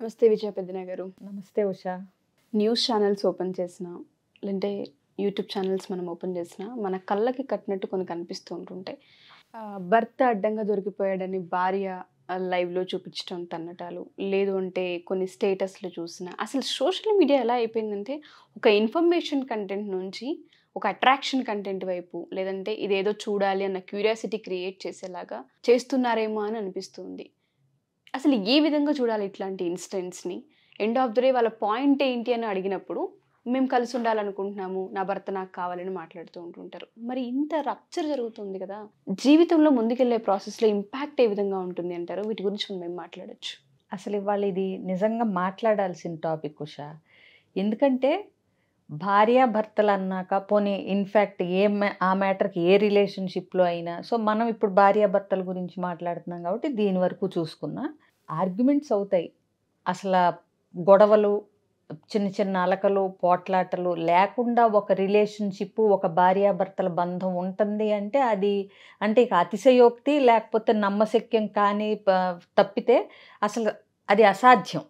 నమస్తే విజయ పెద్దన గారు. నమస్తే ఉషా. న్యూస్ ఛానల్స్ ఓపెన్ చేసినా, లేదంటే యూట్యూబ్ ఛానల్స్ మనం ఓపెన్ చేసినా, మన కళ్ళకి కట్టినట్టు కొన్ని కనిపిస్తూ ఉంటుంటాయి. భర్త అడ్డంగా దొరికిపోయాడని భార్య లైవ్‌లో చూపించడం తన్నటాలు, లేదు అంటే కొన్ని స్టేటస్‌లు చూసినా, అసలు సోషల్ మీడియా ఎలా అయిపోయిందంటే, ఒక ఇన్ఫర్మేషన్ కంటెంట్ నుంచి ఒక అట్రాక్షన్ కంటెంట్ వైపు, లేదంటే ఇదేదో చూడాలి అన్న క్యూరియాసిటీ క్రియేట్ చేసేలాగా చేస్తున్నారేమో అని అనిపిస్తుంది. అసలు ఏ విధంగా చూడాలి ఇట్లాంటి ఇన్సిడెంట్స్‌ని? ఎండ్ ఆఫ్ ది డే వాళ్ళ పాయింట్ ఏంటి అని అడిగినప్పుడు, మేము కలిసి ఉండాలనుకుంటున్నాము. నా భర్త నాకు కావాలని మాట్లాడుతూ ఉంటుంటారు. మరి ఇంత రప్చర్ జరుగుతుంది కదా! జీవితంలో ముందుకెళ్ళే ప్రాసెస్‌లో ఇంపాక్ట్ ఏ విధంగా ఉంటుంది అంటారు? వీటి గురించి మనం మాట్లాడొచ్చు. అసలు ఇవాళ ఇది నిజంగా మాట్లాడాల్సిన టాపిక్ ఉషా. ఎందుకంటే భార్యాభర్తలు అన్నాక పోనీ ఇన్ఫ్యాక్ట్ ఆ మ్యాటర్కి ఏ రిలేషన్షిప్లో అయినా, సో మనం ఇప్పుడు భార్యాభర్తల గురించి మాట్లాడుతున్నాం కాబట్టి దీని వరకు చూసుకున్నా ఆర్గ్యుమెంట్స్ అవుతాయి. అసలు గొడవలు, చిన్న చిన్న అలకలు, పోట్లాటలు లేకుండా ఒక రిలేషన్షిప్, ఒక భార్యాభర్తల బంధం ఉంటుంది అంటే అది అంటే ఇక అతిశయోక్తి లేకపోతే నమ్మశక్యం కానీ తప్పితే అసలు అది అసాధ్యం.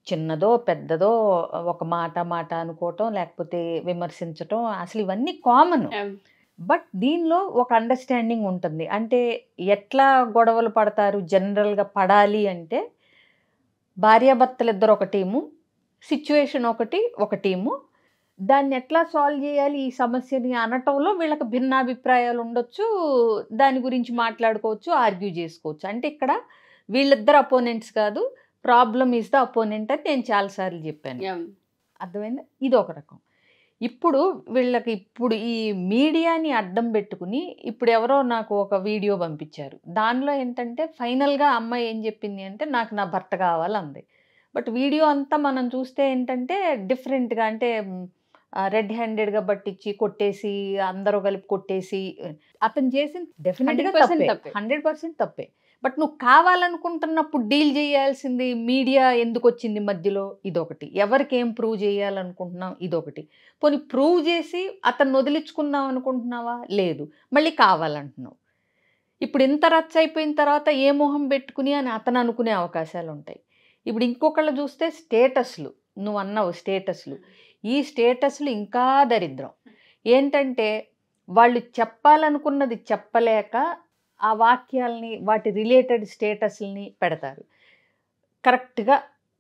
చిన్నదో పెద్దదో ఒక మాట అనుకోవటం లేకపోతే విమర్శించటం అసలు ఇవన్నీ కామన్. బట్ దీనిలో ఒక అండర్స్టాండింగ్ ఉంటుంది. అంటే ఎట్లా గొడవలు పడతారు జనరల్గా పడాలి అంటే, భార్యాభర్తలు ఇద్దరు ఒక టీము, సిచ్యువేషన్ ఒక టీము, దాన్ని ఎట్లా సాల్వ్ చేయాలి ఈ సమస్యని అనటంలో వీళ్ళకి భిన్నాభిప్రాయాలు ఉండొచ్చు, దాని గురించి మాట్లాడుకోవచ్చు, ఆర్గ్యూ చేసుకోవచ్చు. అంటే ఇక్కడ వీళ్ళిద్దరు అపోనెంట్స్ కాదు, ప్రాబ్లమ్ ఈజ్ ద అపోనెంట్ అని నేను చాలాసార్లు చెప్పాను. అర్థమైందా? ఇది ఒక రకం. ఇప్పుడు వీళ్ళకి ఈ మీడియాని అడ్డం పెట్టుకుని ఇప్పుడు ఎవరో నాకు ఒక వీడియో పంపించారు. దానిలో ఏంటంటే ఫైనల్గా అమ్మాయి ఏం చెప్పింది అంటే, నాకు నా భర్త కావాలంది. బట్ వీడియో అంతా మనం చూస్తే ఏంటంటే డిఫరెంట్గా, అంటే రెడ్ హ్యాండెడ్గా పట్టించి కొట్టేసి, అందరూ కలిపి కొట్టేసి, అతను చేసిన డెఫినెట్గా 100% తప్పే. బట్ నువ్వు కావాలనుకుంటున్నప్పుడు డీల్ చేయాల్సింది మీడియా ఎందుకు వచ్చింది మధ్యలో? ఇదొకటి. ఎవరికి ఏం ప్రూవ్ చేయాలనుకుంటున్నావు? ఇదొకటి. పోనీ ప్రూవ్ చేసి అతను వదిలించుకుందాం అనుకుంటున్నావా? లేదు, మళ్ళీ కావాలంటున్నావు. ఇప్పుడు ఇంత రచ్చ అయిపోయిన తర్వాత ఏ మొహం పెట్టుకుని అని అతను అనుకునే అవకాశాలు ఉంటాయి. ఇప్పుడు ఇంకొకళ్ళు చూస్తే స్టేటస్లు, నువ్వు అన్నావు స్టేటస్లు, ఈ స్టేటస్లు ఇంకా దరిద్రం. ఏంటంటే వాళ్ళు చెప్పాలనుకున్నది చెప్పలేక ఆ వాక్యాలని, వాటి రిలేటెడ్ స్టేటస్ని పెడతారు. కరెక్ట్గా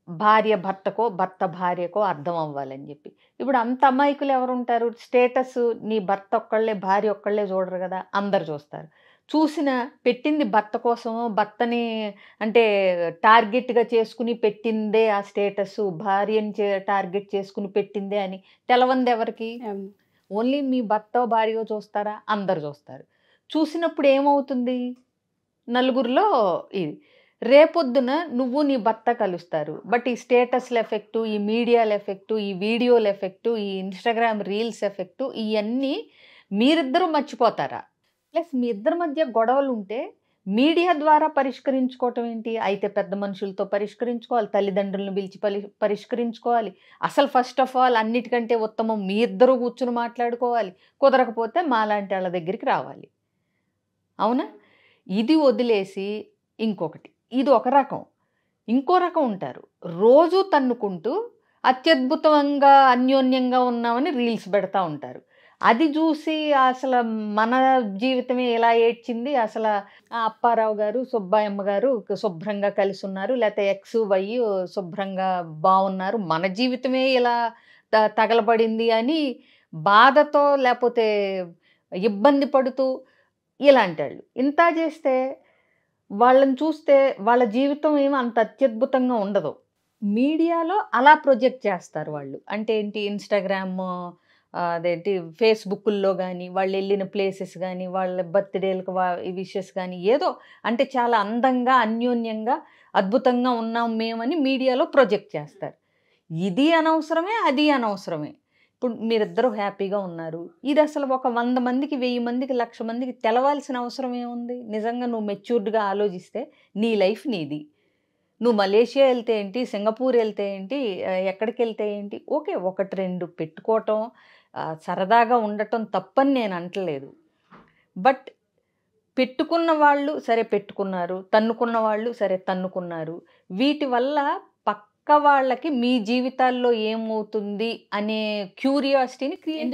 భార్య భర్తకో, భర్త భార్యకో అర్థం అవ్వాలని చెప్పి. ఇప్పుడు అంత అమాయకులు ఎవరు ఉంటారు? స్టేటస్ నీ భర్త ఒక్కళ్ళే, భార్య ఒక్కళ్ళే చూడరు కదా, అందరు చూస్తారు. చూసిన పెట్టింది భర్త కోసమో, భర్తని అంటే టార్గెట్గా చేసుకుని పెట్టిందే ఆ స్టేటస్, భార్యని టార్గెట్ చేసుకుని పెట్టిందే అని తెలవంది ఎవరికి? ఓన్లీ మీ భర్త భార్యో చూస్తారా? అందరు చూస్తారు. చూసినప్పుడు ఏమవుతుంది? నలుగురిలో ఇది. రేపొద్దున నువ్వు నీ భర్త కలుస్తారు. బట్ ఈ స్టేటస్ల ఎఫెక్టు, ఈ మీడియాల ఎఫెక్టు, ఈ వీడియోల ఎఫెక్టు, ఈ ఇన్స్టాగ్రామ్ రీల్స్ ఎఫెక్టు, ఇవన్నీ మీరిద్దరూ మర్చిపోతారా? ప్లస్ మీ ఇద్దరి మధ్య గొడవలు ఉంటే మీడియా ద్వారా పరిష్కరించుకోవటం ఏంటి? అయితే పెద్ద మనుషులతో పరిష్కరించుకోవాలి, తల్లిదండ్రులను పిలిచి పరిష్కరించుకోవాలి. అసలు ఫస్ట్ ఆఫ్ ఆల్ అన్నిటికంటే ఉత్తమం మీ ఇద్దరు కూర్చుని మాట్లాడుకోవాలి. కుదరకపోతే మాలాంటి వాళ్ళ దగ్గరికి రావాలి. అవునా? ఇది వదిలేసి ఇంకొకటి, ఇది ఒక రకం. ఇంకో రకం ఉంటారు, రోజు తన్నుకుంటూ అత్యద్భుతంగా అన్యోన్యంగా ఉన్నామని రీల్స్ పెడతా ఉంటారు. అది చూసి అసలు మన జీవితమే ఎలా ఏడ్చింది, అసలు అప్పారావు గారు, సుబ్బాయమ్మ గారు శుభ్రంగా కలిసి ఉన్నారు, లేకపోతే ఎక్స్ వై శుభ్రంగా బాగున్నారు, మన జీవితమే ఇలా తగలబడింది అని బాధతో లేకపోతే ఇబ్బంది పడుతూ ఇలాంటి వాళ్ళు ఇంత చేస్తే వాళ్ళని చూస్తే వాళ్ళ జీవితం ఏమో అంత అత్యద్భుతంగా ఉండదు. మీడియాలో అలా ప్రొజెక్ట్ చేస్తారు వాళ్ళు. అంటే ఏంటి, ఇన్స్టాగ్రామ్, అదేంటి ఫేస్బుక్ల్లో కానీ, వాళ్ళు వెళ్ళిన ప్లేసెస్ కానీ, వాళ్ళ బర్త్డేలకు విషెస్ కానీ, ఏదో అంటే చాలా అందంగా అన్యోన్యంగా అద్భుతంగా ఉన్నాం మేమని మీడియాలో ప్రొజెక్ట్ చేస్తారు. ఇది అనవసరమే, అది అనవసరమే. ఇప్పుడు మీరిద్దరూ హ్యాపీగా ఉన్నారు, ఇది అసలు ఒక 100 మందికి, 1000 మందికి, 1,00,000 మందికి తెలవాల్సిన అవసరం ఏముంది? నిజంగా నువ్వు మెచ్యూర్డ్గా ఆలోచిస్తే నీ లైఫ్ నీది. నువ్వు మలేషియా వెళ్తే ఏంటి, సింగపూర్ వెళ్తే ఏంటి, ఎక్కడికి వెళ్తే ఏంటి, ఓకే 1-2 పెట్టుకోవటం, సరదాగా ఉండటం తప్పని నేను అంటలేదు. బట్ పెట్టుకున్న వాళ్ళు సరే పెట్టుకున్నారు, తన్నుకున్న వాళ్ళు సరే తన్నుకున్నారు. వీటి వల్ల పక్క పక్క వాళ్ళకి మీ జీవితాల్లో ఏమవుతుంది అనే క్యూరియాసిటీని క్రియేట్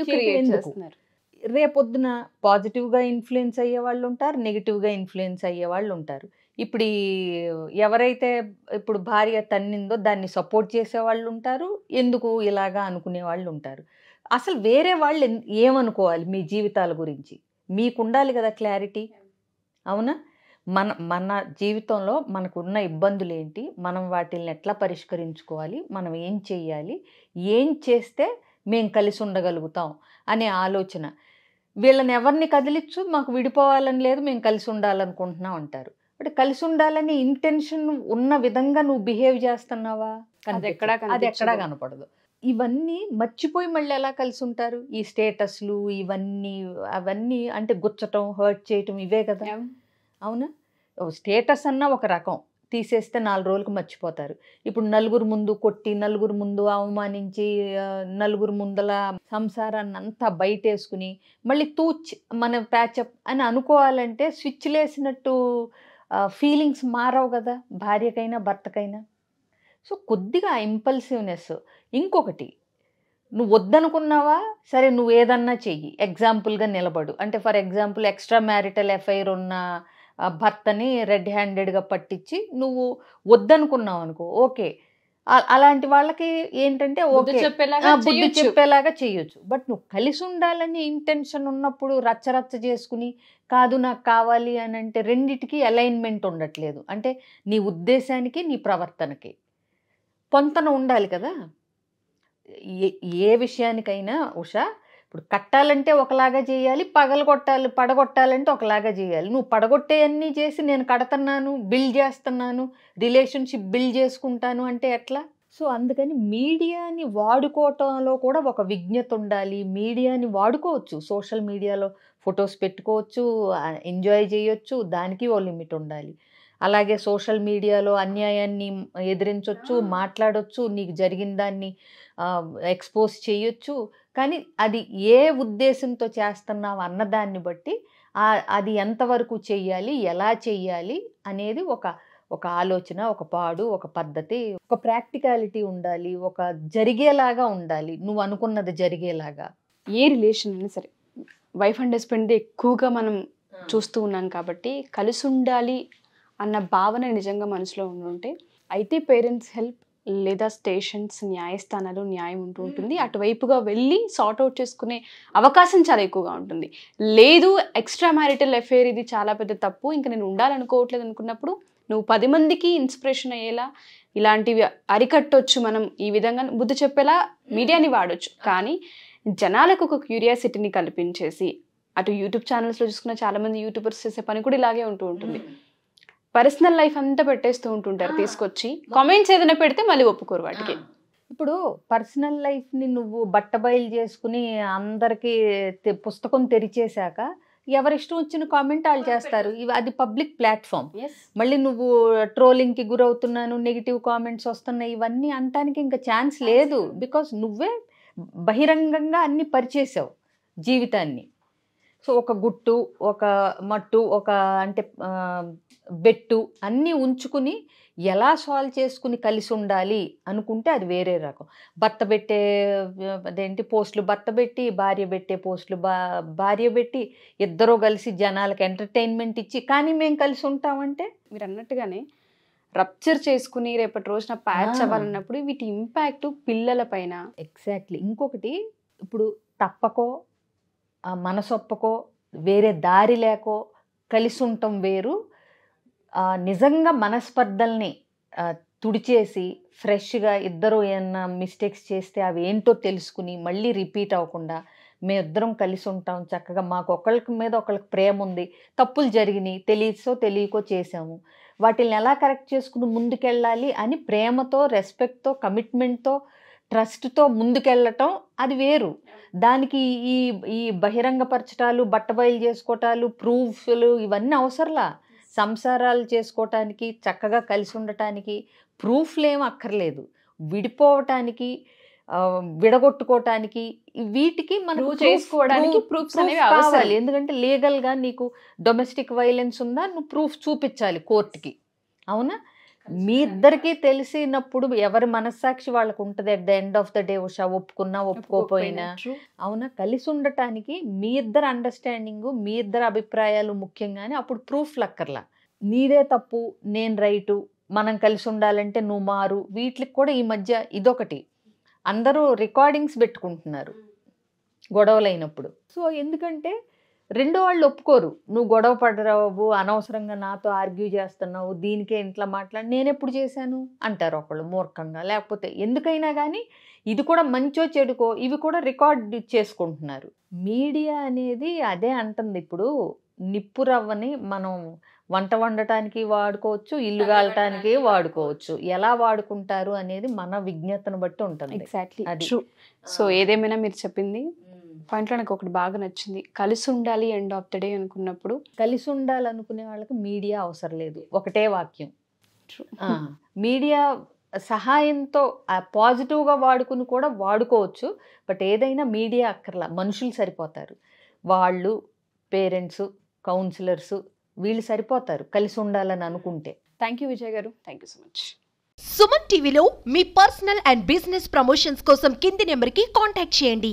చేస్తున్నారు. రేపొద్దున పాజిటివ్గా ఇన్ఫ్లుయెన్స్ అయ్యే వాళ్ళు ఉంటారు, నెగిటివ్గా ఇన్ఫ్లుయెన్స్ అయ్యే వాళ్ళు ఉంటారు. ఇప్పుడు ఎవరైతే ఇప్పుడు భార్య తన్నిందో దాన్ని సపోర్ట్ చేసే వాళ్ళు ఉంటారు, ఎందుకు ఇలాగా అనుకునే వాళ్ళు ఉంటారు. అసలు వేరే వాళ్ళు ఏమనుకోవాలి మీ జీవితాల గురించి? మీకు ఉండాలి కదా క్లారిటీ, అవునా? మన జీవితంలో మనకున్న ఇబ్బందులు ఏంటి, మనం వాటిని ఎట్లా పరిష్కరించుకోవాలి, మనం ఏం చెయ్యాలి, ఏం చేస్తే మేము కలిసి ఉండగలుగుతాం అనే ఆలోచన. వీళ్ళని ఎవరిని కదిలిచ్చు, మాకు విడిపోవాలని లేదు, మేము కలిసి ఉండాలనుకుంటున్నాం అంటారు. అంటే కలిసి ఉండాలని ఇంటెన్షన్ ఉన్న విధంగా నువ్వు బిహేవ్ చేస్తున్నావా? అది ఎక్కడా కనపడదు. ఇవన్నీ మర్చిపోయి మళ్ళీ ఎలా కలిసి ఉంటారు? ఈ స్టేటస్లు అవన్నీ అంటే గుచ్చటం, హర్ట్ చేయటం ఇవే కదా, అవునా? స్టేటస్ అన్న ఒక రకం, తీసేస్తే 4 రోజులకు మర్చిపోతారు. ఇప్పుడు నలుగురు ముందు కొట్టి, నలుగురు ముందు అవమానించి, నలుగురు ముందల సంసారాన్ని అంతా బయటేసుకుని మళ్ళీ మన ప్యాచప్ అని అనుకోవాలంటే స్విచ్లు వేసినట్టు ఫీలింగ్స్ మారవు కదా భార్యకైనా భర్తకైనా. సో కొద్దిగా ఇంపల్సివ్నెస్. ఇంకొకటి, నువ్వు వద్దనుకున్నావా సరే, నువ్వు ఏదన్నా చెయ్యి, ఎగ్జాంపుల్గా నిలబడు. అంటే for example extra marital affair ఉన్న భర్తని రెడ్ హ్యాండెడ్గా పట్టించి నువ్వు వద్దనుకున్నావు అనుకో, ఓకే, అలాంటి వాళ్ళకి ఏంటంటే ఓకే బుద్ధి చెప్పేలాగా చేయొచ్చు. బట్ నువ్వు కలిసి ఉండాలని ఇంటెన్షన్ ఉన్నప్పుడు రచ్చరచ్చ చేసుకుని కాదు నాకు కావాలి అని అంటే రెండిటికి అలైన్మెంట్ ఉండట్లేదు. అంటే నీ ఉద్దేశానికి నీ ప్రవర్తనకి పొంతన ఉండాలి కదా. ఏ విషయానికైనా ఉషా, ఇప్పుడు కట్టాలంటే ఒకలాగా చేయాలి, పడగొట్టాలంటే ఒకలాగా చేయాలి. నువ్వు పడగొట్టేవన్నీ చేసి నేను కడుతున్నాను, బిల్డ్ చేస్తున్నాను, రిలేషన్షిప్ బిల్డ్ చేసుకుంటాను అంటే ఎట్లా? సో అందుకని మీడియాని వాడుకోవటంలో కూడా ఒక విజ్ఞత ఉండాలి. మీడియాని వాడుకోవచ్చు, సోషల్ మీడియాలో ఫొటోస్ పెట్టుకోవచ్చు, ఎంజాయ్ చేయొచ్చు, దానికి ఓ లిమిట్ ఉండాలి. అలాగే సోషల్ మీడియాలో అన్యాయాన్ని ఎదిరించవచ్చు, మాట్లాడవచ్చు, నీకు జరిగిన దాన్ని ఎక్స్పోజ్ చేయొచ్చు. కానీ అది ఏ ఉద్దేశంతో చేస్తున్నావు అన్నదాన్ని బట్టి అది ఎంతవరకు చెయ్యాలి, ఎలా చెయ్యాలి అనేది ఒక ఆలోచన, ఒక పాడు, ఒక పద్ధతి, ఒక ప్రాక్టికాలిటీ ఉండాలి, ఒక జరిగేలాగా ఉండాలి, నువ్వు అనుకున్నది జరిగేలాగా. ఏ రిలేషన్ అయినా సరే వైఫ్ అండ్ హస్బెండ్ ఎక్కువగా మనం చూస్తూ ఉన్నాం కాబట్టి కలిసి ఉండాలి అన్న భావన నిజంగా మనసులో ఉంటే అయితే పేరెంట్స్ హెల్ప్ లేదా స్టేషన్స్, న్యాయస్థానాలు న్యాయం ఉంటూ ఉంటుంది. అటువైపుగా వెళ్ళి సార్ట్ అవుట్ చేసుకునే అవకాశం చాలా ఎక్కువగా ఉంటుంది. లేదు ఎక్స్ట్రా మ్యారిటల్ అఫేర్ ఇది చాలా పెద్ద తప్పు, ఇంకా నేను ఉండాలనుకోవట్లేదు అనుకున్నప్పుడు నువ్వు 10 మందికి ఇన్స్పిరేషన్ అయ్యేలా ఇలాంటివి అరికట్టొచ్చు, మనం ఈ విధంగా బుద్ధి చెప్పేలా మీడియాని వాడొచ్చు. కానీ జనాలకు ఒక క్యూరియాసిటీని కల్పించేసి, అటు యూట్యూబ్ ఛానల్స్లో చూసుకున్న చాలామంది యూట్యూబర్స్ చేసే పని కూడా ఇలాగే ఉంటూ ఉంటుంది. పర్సనల్ లైఫ్ అంతా పెట్టేస్తూ ఉంటుంటారు, తీసుకొచ్చి కామెంట్స్ ఏదైనా పెడితే మళ్ళీ ఒప్పుకోరు వాటికి. ఇప్పుడు పర్సనల్ లైఫ్ని నువ్వు బట్టబయలు చేసుకుని అందరికీ పుస్తకం తెరిచేశాక ఎవరిష్టం వచ్చిన కామెంట్ వాళ్ళు చేస్తారు. అది పబ్లిక్ ప్లాట్ఫామ్. మళ్ళీ నువ్వు ట్రోలింగ్కి గురవుతున్నాను, నెగిటివ్ కామెంట్స్ వస్తున్నాయి, ఇవన్నీ అనటానికి ఇంకా ఛాన్స్ లేదు. బికాస్ నువ్వే బహిరంగంగా అన్ని పరిచేసావు జీవితాన్ని. సో ఒక గుట్టు, ఒక మట్టు, ఒక అంటే బెట్టు అన్నీ ఉంచుకుని ఎలా సాల్వ్ చేసుకుని కలిసి ఉండాలి అనుకుంటే అది వేరే రకం. భర్త పెట్టే పోస్టులు భర్త పెట్టి, భార్య పెట్టే పోస్టులు భార్య పెట్టి, ఇద్దరూ కలిసి జనాలకు ఎంటర్టైన్మెంట్ ఇచ్చి కానీ మేము కలిసి ఉంటామంటే, మీరు అన్నట్టుగానే రప్చర్ చేసుకుని రేపటి రోజున ప్యాచ్ అవ్వాలన్నప్పుడు వీటి ఇంపాక్ట్ పిల్లల పైన. ఎగ్జాక్ట్లీ. ఇంకొకటి, ఇప్పుడు తప్పకో మనసొప్పకో వేరే దారి లేకో కలిసి ఉండటం వేరు. నిజంగా మనస్పర్ధల్ని తుడిచేసి ఫ్రెష్గా ఇద్దరు ఏమన్నా మిస్టేక్స్ చేస్తే అవి ఏంటో తెలుసుకుని మళ్ళీ రిపీట్ అవ్వకుండా మేమిద్దరం కలిసి ఉంటాం చక్కగా, మాకు ఒకళ్ళకి మీద ఒకళ్ళకి ప్రేమ ఉంది, తప్పులు జరిగినాయి, తెలియకో చేసాము, వాటిని ఎలా కరెక్ట్ చేసుకుని ముందుకెళ్ళాలి అని ప్రేమతో, రెస్పెక్ట్తో, కమిట్మెంట్తో, ట్రస్ట్తో ముందుకెళ్ళటం అది వేరు. దానికి ఈ బహిరంగపరచటాలు, బట్టబయలు చేసుకోవటాలు, ప్రూఫ్లు ఇవన్నీ అవసరంలా. సంసారాలు చేసుకోవటానికి, చక్కగా కలిసి ఉండటానికి ప్రూఫ్లు ఏం అక్కర్లేదు. విడిపోవటానికి, విడగొట్టుకోవటానికి, వీటికి మనం చేసుకోవడానికి ప్రూఫ్స్ అనేవి కావాలి. ఎందుకంటే లీగల్గా నీకు డొమెస్టిక్ వైలెన్స్ ఉందా, నువ్వు ప్రూఫ్ చూపించాలి కోర్టుకి, అవునా? మీ ఇద్దరికి తెలిసినప్పుడు ఎవరి మనస్సాక్షి వాళ్ళకు ఉంటుంది. At the end of the day Usha, ఒప్పుకున్నా ఒప్పుకోపోయినా అవునా, కలిసి ఉండటానికి మీ ఇద్దరు అండర్స్టాండింగ్, మీ ఇద్దరు అభిప్రాయాలు ముఖ్యంగానే అప్పుడు ప్రూఫ్ లక్కర్లా. నీదే తప్పు నేను రైటు, మనం కలిసి ఉండాలంటే నువ్వు మారు. వీటికి కూడా ఈ మధ్య ఇదొకటి, అందరూ రికార్డింగ్స్ పెట్టుకుంటున్నారు గొడవలు అయినప్పుడు. సో ఎందుకంటే రెండో వాళ్ళు ఒప్పుకోరు, నువ్వు గొడవ పడరావు, అనవసరంగా నాతో ఆర్గ్యూ చేస్తున్నావు, దీనికే ఇంట్లో మాట్లాడి నేను ఎప్పుడు చేశాను అంటారు ఒకళ్ళు మూర్ఖంగా. లేకపోతే ఎందుకైనా కానీ ఇది కూడా మంచో చెడుకో ఇవి కూడా రికార్డ్ చేసుకుంటున్నారు. మీడియా అనేది అదే అంటుంది, ఇప్పుడు నిప్పు రవ్వని మనం వంట వండటానికి వాడుకోవచ్చు, ఇల్లు కాలటానికి వాడుకోవచ్చు. ఎలా వాడుకుంటారు అనేది మన విజ్ఞతను బట్టి ఉంటుంది. ఎగ్జాక్ట్లీ అది. సో ఏదేమైనా మీరు చెప్పింది పాయింట్లో నాకు ఒకటి బాగా నచ్చింది, కలిసి ఉండాలి ఎండ్ ఆఫ్ ద డే అనుకున్నప్పుడు. కలిసి ఉండాలనుకునే వాళ్ళకి మీడియా అవసరం లేదు, ఒకటే వాక్యం. మీడియా సహాయంతో పాజిటివ్గా వాడుకుని కూడా వాడుకోవచ్చు. బట్ ఏదైనా మీడియా అక్కర్లా, మనుషులు సరిపోతారు. వాళ్ళు పేరెంట్స్, కౌన్సిలర్స్ వీళ్ళు సరిపోతారు కలిసి ఉండాలని అనుకుంటే. థ్యాంక్ యూ విజయ్ గారు, thank you so much. Suman టీవీలో మీ పర్సనల్ అండ్ బిజినెస్ ప్రమోషన్స్ కోసం కింది నెంబర్కి కాంటాక్ట్ చేయండి.